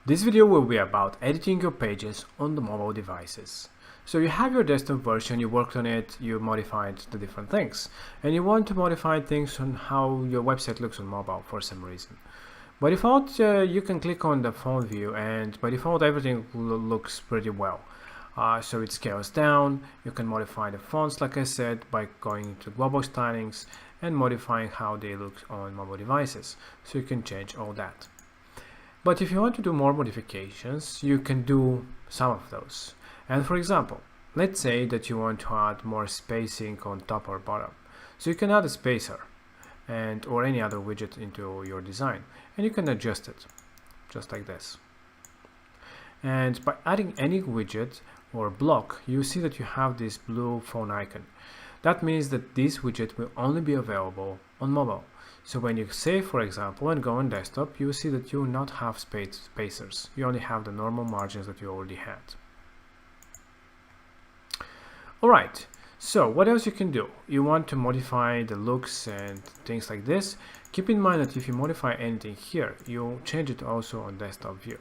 This video will be about editing your pages on the mobile devices. So you have your desktop version, you worked on it, you modified the different things, and you want to modify things on how your website looks on mobile for some reason. By default, you can click on the phone view, and by default everything looks pretty well. So it scales down. You can modify the fonts, like I said, by going to global stylings and modifying how they look on mobile devices. So you can change all that. But if you want to do more modifications, you can do some of those. And for example, let's say that you want to add more spacing on top or bottom. So you can add a spacer or any other widget into your design, and you can adjust it just like this. And by adding any widget or block, you see that you have this blue phone icon. That means that this widget will only be available on mobile. So when you save, for example, and go on desktop, you will see that you will not have spacers. You only have the normal margins that you already had. Alright, so what else you can do? You want to modify the looks and things like this. Keep in mind that if you modify anything here, you'll change it also on desktop view.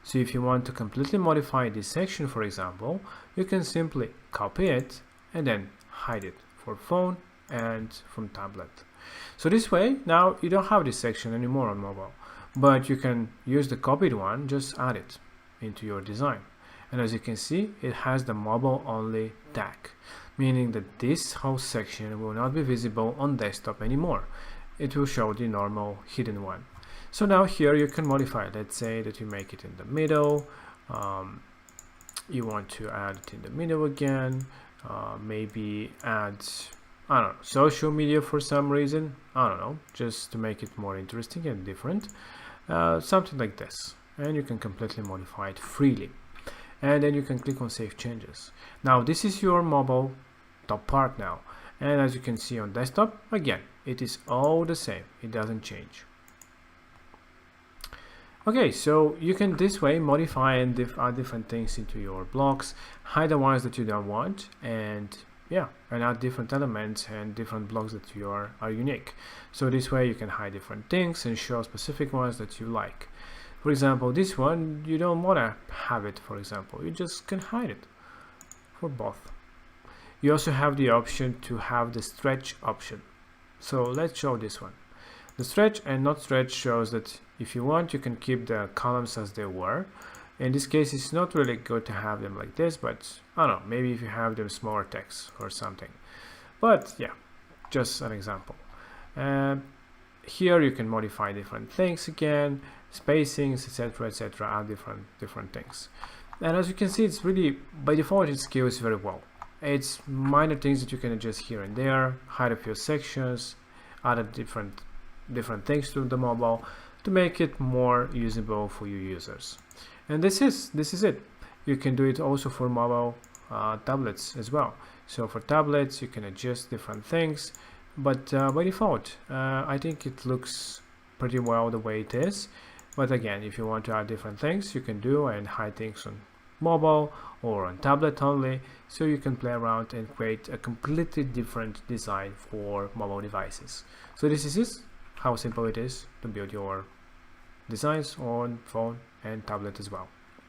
So if you want to completely modify this section, for example, you can simply copy it and then hide it for phone and from tablet. So this way, now you don't have this section anymore on mobile, but you can use the copied one, just add it into your design. And as you can see, it has the mobile only tag, meaning that this whole section will not be visible on desktop anymore. It will show the normal hidden one. So now here you can modify. Let's say that you make it in the middle. You want to add it in the middle again. Maybe add, I don't know, social media for some reason. I don't know, just to make it more interesting and different. Something like this. And you can completely modify it freely. And then you can click on Save Changes. Now this is your mobile top part now. And as you can see on desktop, again, it is all the same. It doesn't change. Okay, so you can this way modify and add different things into your blocks, hide the ones that you don't want, and add different elements and different blocks that are unique. So this way you can hide different things and show specific ones that you like. For example, this one, you don't want to have it, for example. You just can hide it for both. You also have the option to have the stretch option. So let's show this one. The stretch and not stretch shows that if you want, you can keep the columns as they were. In this case, it's not really good to have them like this, but I don't know, maybe if you have them smaller text or something. But yeah, just an example. Here you can modify different things again, spacings, etc., add different things. And as you can see, it's really, by default, it scales very well. It's minor things that you can adjust here and there, hide a few sections, add different things to the mobile to make it more usable for your users. And this is it. You can do it also for mobile tablets as well. So for tablets, you can adjust different things, but by default, I think it looks pretty well the way it is. But again, if you want to add different things, you can do and hide things on mobile or on tablet only, so you can play around and create a completely different design for mobile devices. So this is how simple it is to build your designs on phone and tablet as well.